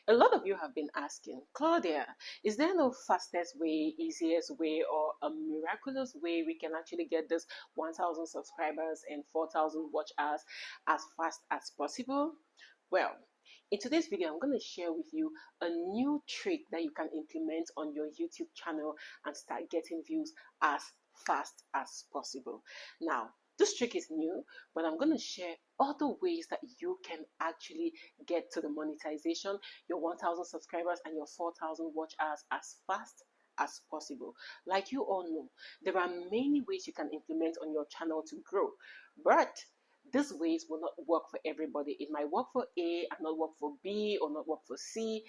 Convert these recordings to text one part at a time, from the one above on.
A lot of you have been asking, Claudia, is there no fastest way, easiest way, or a miraculous way we can actually get this 1,000 subscribers and 4,000 watch hours as fast as possible? Well, in today's video, I'm going to share with you a new trick that you can implement on your YouTube channel and start getting views as fast as possible. Now, this trick is new, but I'm going to share other ways that you can actually get to the monetization, your 1,000 subscribers and your 4,000 watch hours as fast as possible. Like you all know, there are many ways you can implement on your channel to grow, but these ways will not work for everybody. It might work for A and not work for B, or not work for C.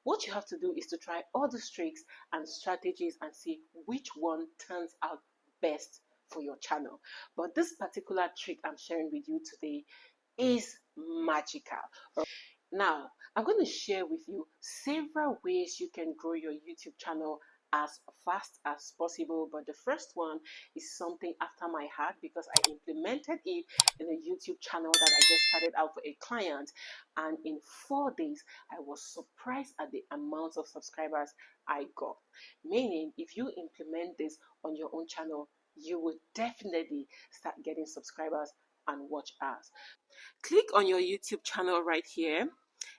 What you have to do is to try all the tricks and strategies and see which one turns out best for your channel. But this particular trick I'm sharing with you today is magical. Now, I'm going to share with you several ways you can grow your YouTube channel as fast as possible, but the first one is something after my heart because I implemented it in a YouTube channel that I just started out for a client, and in 4 days I was surprised at the amount of subscribers I got. Meaning, if you implement this on your own channel, you will definitely start getting subscribers and watch hours. Click on your YouTube channel right here,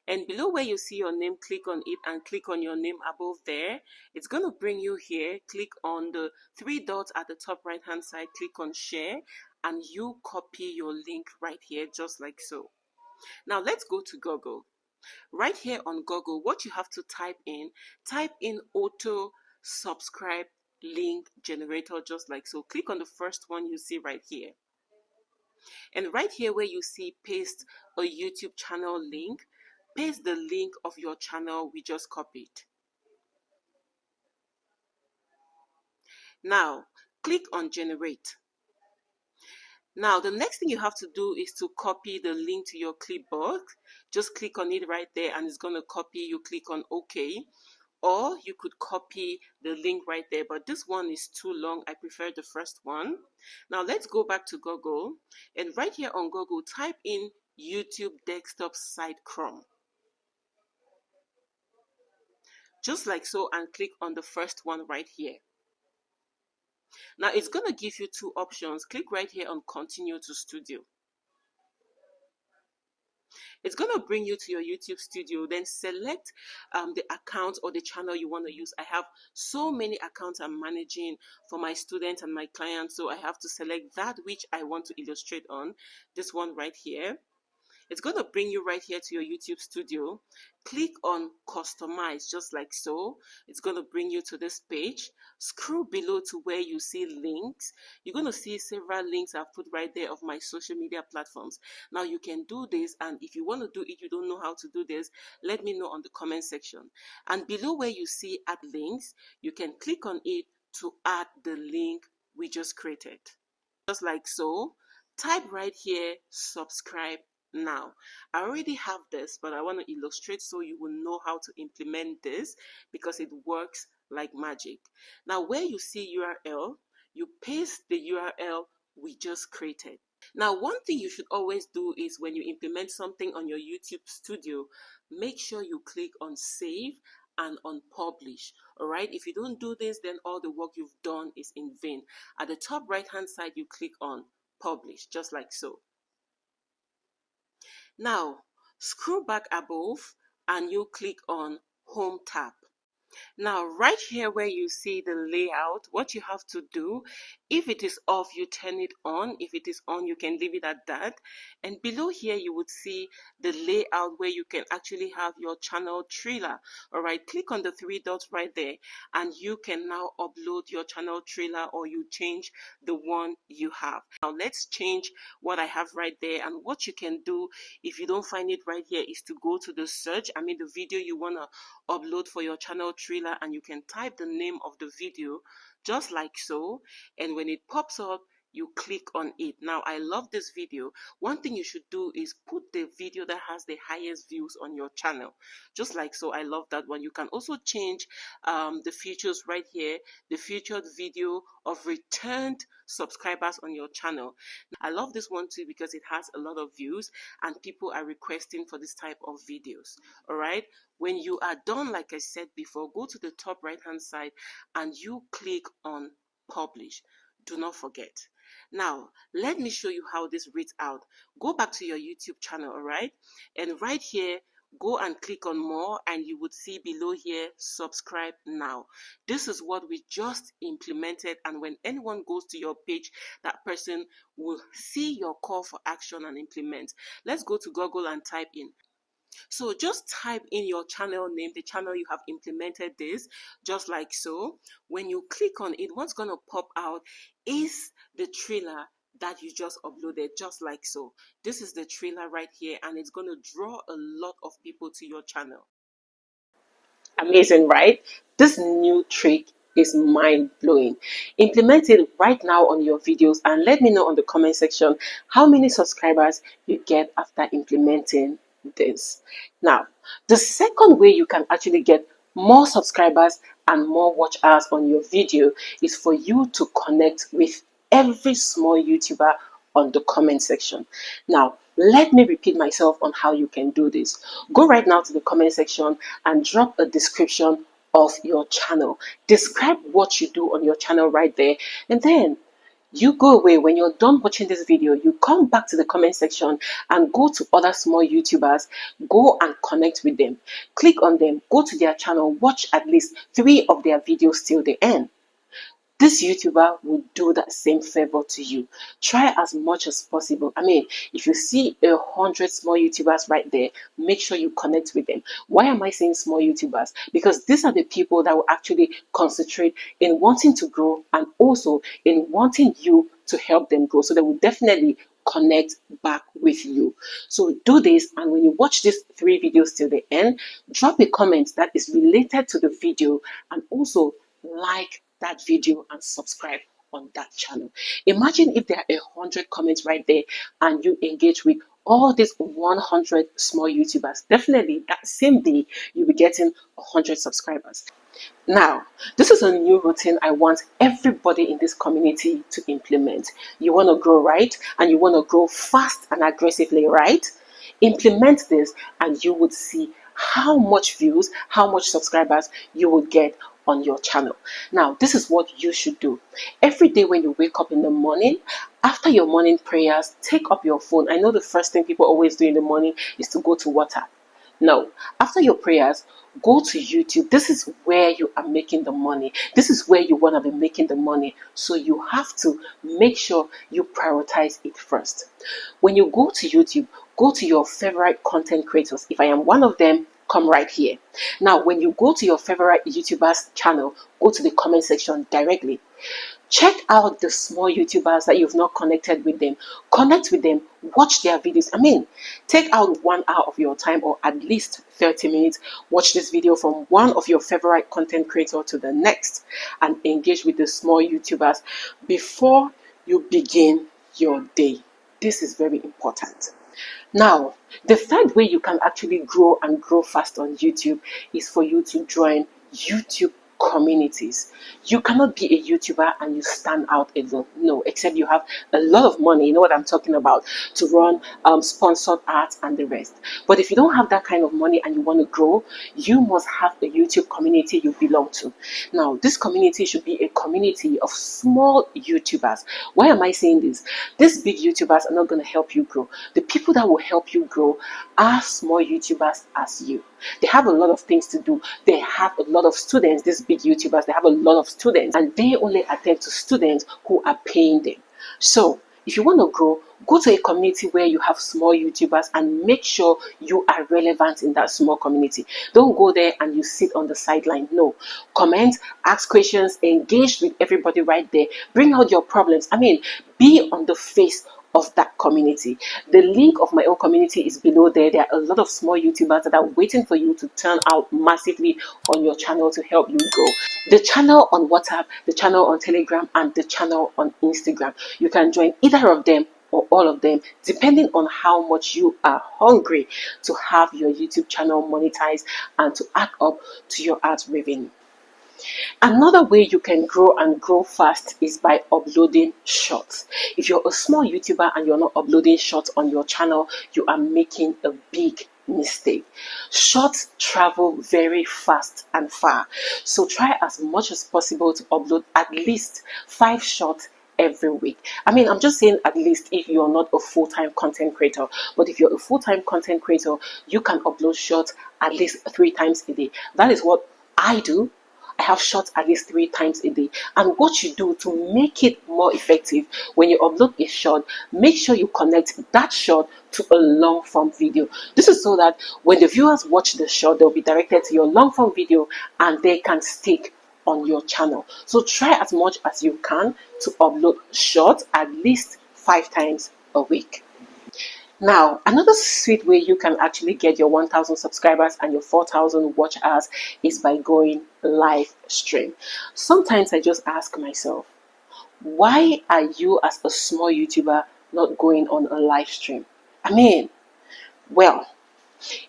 and below where you see your name, click on it and click on your name above there. It's going to bring you here. Click on the 3 dots at the top right hand side, click on share, and you copy your link right here just like so. Now let's go to Google. Right here on Google, what you have to type in auto subscribe link generator just like so. Click on the first one you see right here. And right here where you see paste a YouTube channel link, paste the link of your channel we just copied. Now, click on generate. Now, the next thing you have to do is to copy the link to your clipboard. Just click on it right there and it's going to copy. You click on OK. Or you could copy the link right there, but this one is too long. I prefer the first one. Now let's go back to Google, and right here on Google, type in YouTube desktop site Chrome. Just like so, and click on the first one right here. Now it's going to give you 2 options. Click right here on continue to studio. It's going to bring you to your YouTube studio. Then select the account or the channel you want to use. I have so many accounts I'm managing for my students and my clients, so I have to select that which I want to illustrate on. This one right here. It's going to bring you right here to your YouTube studio. Click on customize just like so. It's going to bring you to this page. Scroll below to where you see links. You're going to see several links I've put right there of my social media platforms. Now you can do this, and if you want to do it, you don't know how to do this, let me know on the comment section. And below where you see add links, you can click on it to add the link we just created. Just like so. Type right here subscribe now. I already have this, but I want to illustrate so you will know how to implement this because it works like magic. Now where you see URL, you paste the URL we just created. Now one thing you should always do is when you implement something on your YouTube studio, make sure you click on save and on publish. Alright, if you don't do this, then all the work you've done is in vain. At the top right hand side, you click on publish just like so. Now, scroll back above and you click on Home tab. Now, right here where you see the layout, what you have to do, if it is off, you turn it on. If it is on, you can leave it at that. And below here, you would see the layout where you can actually have your channel trailer. All right, click on the 3 dots right there, and you can now upload your channel trailer, or you change the one you have. Now, let's change what I have right there. And what you can do if you don't find it right here is to go to the search, the video you want to upload for your channel trailer, and you can type the name of the video just like so, and when it pops up you click on it. Now, I love this video. One thing you should do is put the video that has the highest views on your channel, just like so. I love that one. You can also change the features right here, the featured video of returned subscribers on your channel. I love this one too because it has a lot of views and people are requesting for this type of videos. All right, when you are done, like I said before, go to the top right hand side and you click on publish. Do not forget. Now, let me show you how this reads out. Go back to your YouTube channel, all right? And right here, go and click on more and you would see below here, subscribe now. This is what we just implemented, and when anyone goes to your page, that person will see your call for action and implement. Let's go to Google and type in. So just type in your channel name, the channel you have implemented this, just like so. When you click on it, what's going to pop out is the trailer that you just uploaded, just like so. This is the trailer right here, and it's going to draw a lot of people to your channel. Amazing, right? This new trick is mind-blowing. Implement it right now on your videos and let me know on the comment section how many subscribers you get after implementing this. Now, the second way you can actually get more subscribers and more watch hours on your video is for you to connect with every small YouTuber on the comment section. Now, let me repeat myself on how you can do this. Go right now to the comment section and drop a description of your channel. Describe what you do on your channel right there, and then you go away. When you're done watching this video, you come back to the comment section and go to other small YouTubers, go and connect with them. Click on them, go to their channel, watch at least 3 of their videos till the end. This YouTuber will do that same favor to you. Try as much as possible. I mean, if you see 100 small YouTubers right there, make sure you connect with them. Why am I saying small YouTubers? Because these are the people that will actually concentrate in wanting to grow and also in wanting you to help them grow. So they will definitely connect back with you. So do this, and when you watch these 3 videos till the end, drop a comment that is related to the video and also like that video and subscribe on that channel. Imagine if there are 100 comments right there and you engage with all these 100 small YouTubers. Definitely that same day you'll be getting 100 subscribers. Now, this is a new routine I want everybody in this community to implement. You want to grow, right? And you want to grow fast and aggressively, right? Implement this and you would see how much views, how much subscribers you will get on your channel. Now, this is what you should do. Every day when you wake up in the morning, after your morning prayers, take up your phone. I know the first thing people always do in the morning is to go to WhatsApp. No, after your prayers, go to YouTube. This is where you are making the money. This is where you want to be making the money. So you have to make sure you prioritize it first. When you go to YouTube, go to your favorite content creators. If I am one of them, come right here. Now, when you go to your favorite YouTuber's channel, go to the comment section directly. Check out the small YouTubers that you've not connected with them. Connect with them, watch their videos. I mean, take out 1 hour of your time or at least 30 minutes. Watch this video from one of your favorite content creators to the next and engage with the small YouTubers before you begin your day. This is very important. Now, the third way you can actually grow and grow fast on YouTube is for you to join YouTube communities. You cannot be a YouTuber and you stand out alone. No, except you have a lot of money, you know what I'm talking about, to run sponsored ads and the rest. But if you don't have that kind of money and you want to grow, you must have a YouTube community you belong to. Now, this community should be a community of small YouTubers. Why am I saying this? These big YouTubers are not going to help you grow. The people that will help you grow are small YouTubers as you. They have a lot of things to do. They have a lot of students. These big YouTubers, they have a lot of students, and they only attend to students who are paying them. So if you want to grow, go to a community where you have small YouTubers and make sure you are relevant in that small community. Don't go there and you sit on the sideline. No. Comment, ask questions, engage with everybody right there. Bring out your problems. I mean, be on the face of that community. The link of my own community is below there. There are a lot of small YouTubers that are waiting for you to turn out massively on your channel to help you grow. The channel on WhatsApp, the channel on Telegram, and the channel on Instagram. You can join either of them or all of them, depending on how much you are hungry to have your YouTube channel monetized and to add up to your ads revenue. Another way you can grow and grow fast is by uploading shorts. If you're a small YouTuber and you're not uploading shorts on your channel, you are making a big mistake. Shorts travel very fast and far. So try as much as possible to upload at least 5 shorts every week. I mean, I'm just saying at least if you're not a full-time content creator. But if you're a full-time content creator, you can upload shorts at least 3 times a day. That is what I do. I have shorts at least 3 times a day. And what you do to make it more effective, when you upload a short, make sure you connect that short to a long form video. This is so that when the viewers watch the short, they'll be directed to your long form video and they can stick on your channel. So try as much as you can to upload shorts at least 5 times a week. Now, another sweet way you can actually get your 1,000 subscribers and your 4,000 watch hours is by going live stream. Sometimes I just ask myself, why are you as a small YouTuber not going on a live stream? I mean, well,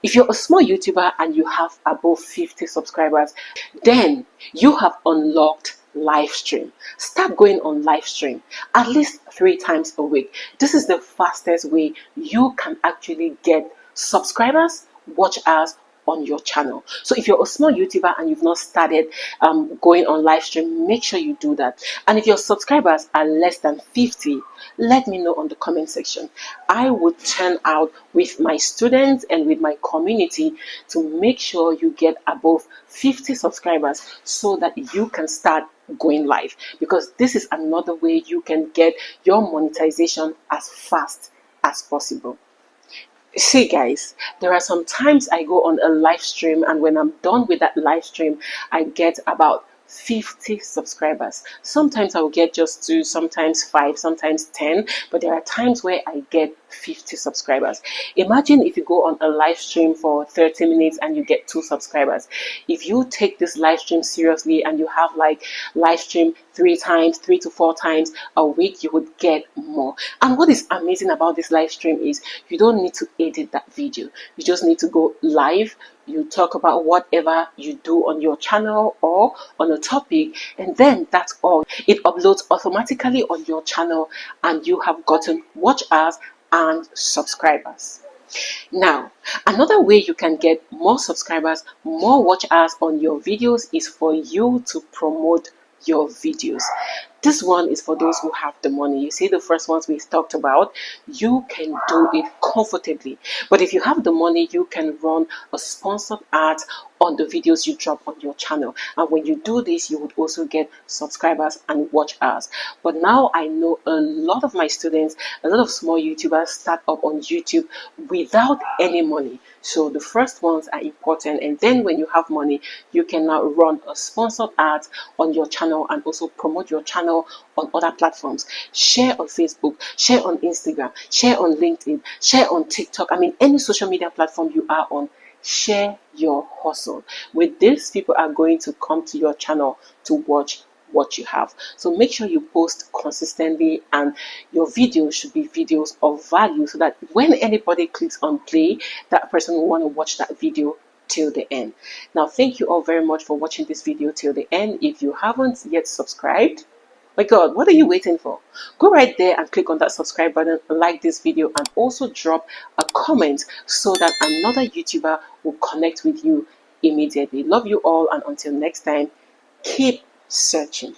if you're a small YouTuber and you have above 50 subscribers, then you have unlocked live stream. Start going on live stream at least 3 times a week. This is the fastest way you can actually get subscribers, watch hours on your channel. So if you're a small YouTuber and you've not started going on live stream, make sure you do that. And if your subscribers are less than 50, let me know on the comment section. I would turn out with my students and with my community to make sure you get above 50 subscribers so that you can start going live, because this is another way you can get your monetization as fast as possible. See guys, there are some times I go on a live stream and when I'm done with that live stream, I get about 50 subscribers. Sometimes I will get just 2, sometimes 5, sometimes 10, but there are times where I get 50 subscribers. Imagine if you go on a live stream for 30 minutes and you get 2 subscribers. If you take this live stream seriously and you have like live stream 3 to 4 times a week, you would get more. And what is amazing about this live stream is you don't need to edit that video. You just need to go live. You talk about whatever you do on your channel or on a topic, and then that's all. It uploads automatically on your channel and you have gotten watch hours and subscribers. Now, another way you can get more subscribers, more watch hours on your videos is for you to promote your videos. This one is for those who have the money. You see, the first ones we talked about, you can do it comfortably. But if you have the money, you can run a sponsored ad on the videos you drop on your channel. And when you do this, you would also get subscribers and watch hours. But now I know a lot of my students, a lot of small YouTubers start up on YouTube without any money. So the first ones are important. And then when you have money, you can now run a sponsored ad on your channel and also promote your channel on other platforms. Share on Facebook, share on Instagram, share on LinkedIn, share on TikTok. I mean, any social media platform you are on, share your hustle. With this, people are going to come to your channel to watch what you have. So make sure you post consistently, and your videos should be videos of value so that when anybody clicks on play, that person will want to watch that video till the end. Now, thank you all very much for watching this video till the end. If you haven't yet subscribed, my God, what are you waiting for? Go right there and click on that subscribe button, like this video, and also drop a comment so that another YouTuber will connect with you immediately. Love you all, and until next time, keep searching.